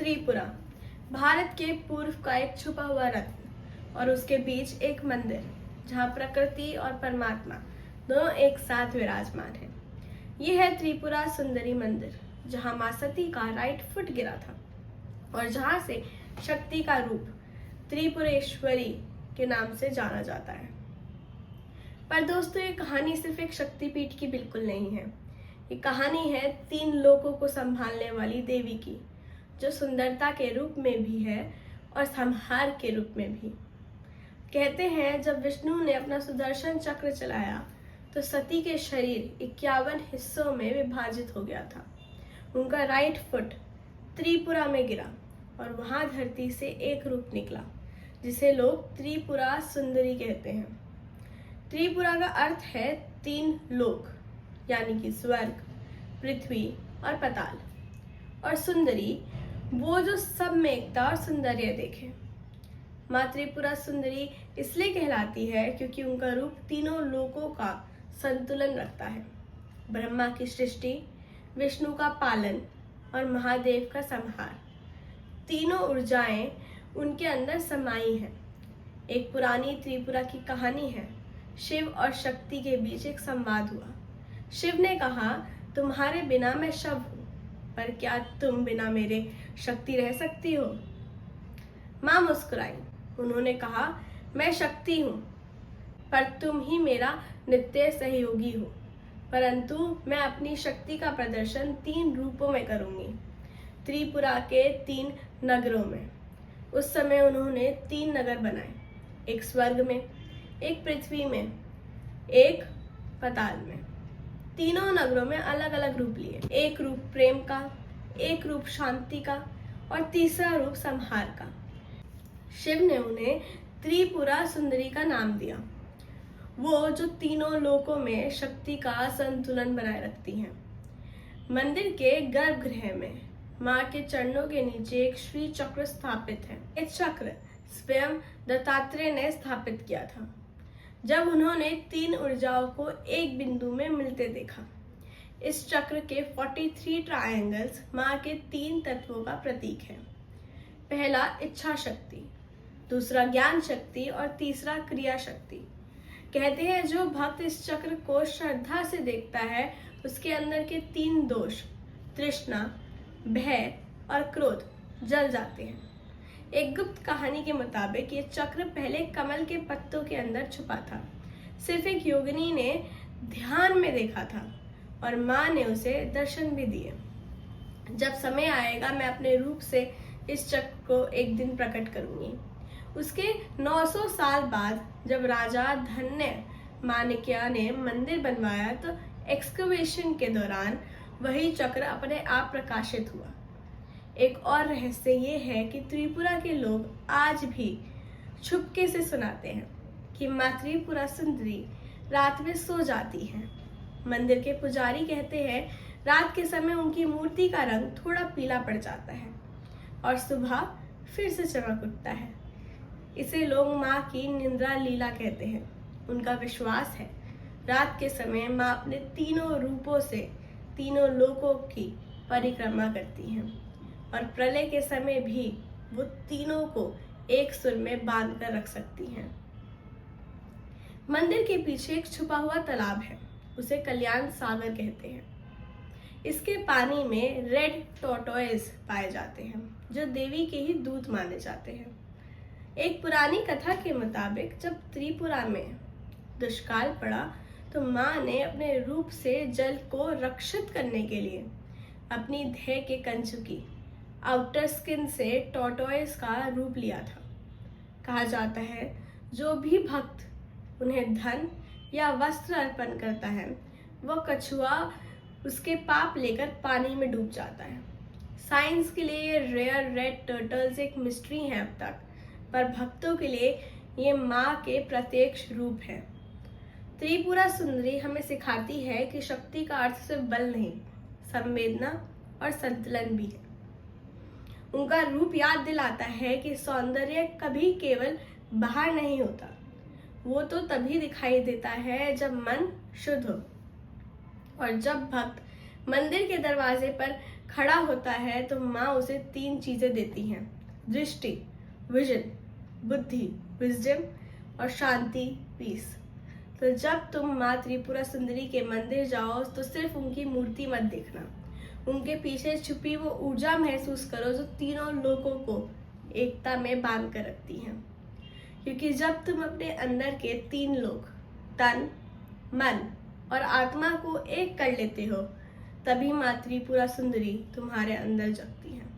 त्रिपुरा भारत के पूर्व का एक छुपा हुआ रत्न और उसके बीच एक मंदिर जहाँ प्रकृति और परमात्मा दोनों एक साथ विराजमान है। ये है त्रिपुरा सुंदरी मंदिर, जहाँ माँ सती का राइट फुट गिरा था और जहाँ से शक्ति का रूप त्रिपुरेश्वरी के नाम से जाना जाता है। पर दोस्तों, ये कहानी सिर्फ एक शक्तिपीठ की बिल्कुल नहीं है। ये कहानी है 3 लोकों को संभालने वाली देवी की, जो सुंदरता के रूप में भी है और संहार के रूप में भी। कहते हैं जब विष्णु ने अपना सुदर्शन चक्र चलाया तो सती के शरीर 51 हिस्सों में विभाजित हो गया था। उनका राइट फुट त्रिपुरा में गिरा और वहां धरती से एक रूप निकला, जिसे लोग त्रिपुरा सुंदरी कहते हैं। त्रिपुरा का अर्थ है 3 लोक, यानी कि स्वर्ग, पृथ्वी और पताल, और सुंदरी वो जो सब में एकता और सौंदर्य देखे। माँ त्रिपुरा सुंदरी इसलिए कहलाती है क्योंकि उनका रूप तीनों लोकों का संतुलन रखता है। ब्रह्मा की सृष्टि, विष्णु का पालन और महादेव का संहार, तीनों ऊर्जाएं उनके अंदर समाई हैं। एक पुरानी त्रिपुरा की कहानी है। शिव और शक्ति के बीच एक संवाद हुआ। शिव ने कहा, तुम्हारे बिना मैं शव हूँ, पर क्या तुम बिना मेरे शक्ति रह सकती हो? माँ मुस्कुराई। उन्होंने कहा, मैं शक्ति हूँ, पर तुम ही मेरा नित्य सहयोगी हो। परंतु मैं अपनी शक्ति का प्रदर्शन 3 रूपों में करूंगी, त्रिपुरा के 3 नगरों में। उस समय उन्होंने 3 नगर बनाए, एक स्वर्ग में, एक पृथ्वी में, एक पताल में। तीनों नगरों में अलग अलग रूप लिए। एक रूप प्रेम का, एक रूप शांति का और तीसरा रूप संहार का। शिव ने उन्हें त्रिपुरा सुंदरी का नाम दिया, वो जो तीनों लोकों में शक्ति का संतुलन बनाए रखती हैं। मंदिर के गर्भगृह में माँ के चरणों के नीचे एक श्री चक्र स्थापित है। इस चक्र स्वयं दत्तात्रेय ने स्थापित किया था जब उन्होंने 3 ऊर्जाओं को एक बिंदु में मिलते देखा। इस चक्र के 43 ट्रायंगल्स माँ के 3 तत्वों का प्रतीक है। पहला इच्छा शक्ति, दूसरा ज्ञान शक्ति और तीसरा क्रिया शक्ति। कहते हैं जो भक्त इस चक्र को श्रद्धा से देखता है, उसके अंदर के 3 दोष, तृष्णा, भय और क्रोध, जल जाते हैं। एक गुप्त कहानी के मुताबिक ये चक्र पहले कमल के पत्तों के अंदर छुपा था। सिर्फ एक योगिनी ने ध्यान में देखा था और माँ ने उसे दर्शन भी दिए। जब समय आएगा मैं अपने रूप से इस चक्र को एक दिन प्रकट करूंगी। उसके 900 साल बाद जब राजा धन्य माणिक्य ने मंदिर बनवाया तो एक्सकवेशन के दौरान वही चक्र अपने आप प्रकाशित हुआ। एक और रहस्य ये है कि त्रिपुरा के लोग आज भी छुपके से सुनाते हैं कि माँ त्रिपुरा सुंदरी रात में सो जाती हैं। मंदिर के पुजारी कहते हैं रात के समय उनकी मूर्ति का रंग थोड़ा पीला पड़ जाता है और सुबह फिर से चमक उठता है। इसे लोग माँ की निद्रा लीला कहते हैं। उनका विश्वास है रात के समय माँ अपने तीनों रूपों से तीनों लोकों की परिक्रमा करती हैं और प्रलय के समय भी वो तीनों को एक सुर में बांध कर रख सकती हैं। मंदिर के पीछे एक छुपा हुआ तालाब है, उसे कल्याण सागर कहते हैं। इसके पानी में रेड टॉर्टोइज पाए जाते हैं, जो देवी के ही दूत माने जाते हैं। एक पुरानी कथा के मुताबिक जब त्रिपुरा में दुष्काल पड़ा तो माँ ने अपने रूप से जल को रक्षित करने के लिए अपनी देह के कंचुकी आउटर स्किन से टॉर्टोइज का रूप लिया था। कहा जाता है जो भी भक्त उन्हें धन या वस्त्र अर्पण करता है, वह कछुआ उसके पाप लेकर पानी में डूब जाता है। साइंस के लिए ये रेयर रेड टर्टल्स एक मिस्ट्री है अब तक, पर भक्तों के लिए ये माँ के प्रत्यक्ष रूप है। त्रिपुरा सुंदरी हमें सिखाती है कि शक्ति का अर्थ सिर्फ बल नहीं, संवेदना और संतुलन भी है। उनका रूप याद दिलाता है कि सौंदर्य कभी केवल बाहर नहीं होता, वो तो तभी दिखाई देता है जब मन शुद्ध हो। और जब भक्त मंदिर के दरवाजे पर खड़ा होता है तो माँ उसे 3 चीजें देती हैं: दृष्टि, विजन, बुद्धि, विजडम, और शांति, पीस। तो जब तुम माँ त्रिपुरा सुंदरी के मंदिर जाओ तो सिर्फ उनकी मूर्ति मत देखना, उनके पीछे छुपी वो ऊर्जा महसूस करो जो तीनों लोगों को एकता में बांध कर रखती है। क्योंकि जब तुम अपने अंदर के 3 लोग, तन, मन और आत्मा को एक कर लेते हो, तभी माँ त्रिपुरा सुंदरी तुम्हारे अंदर जगती है।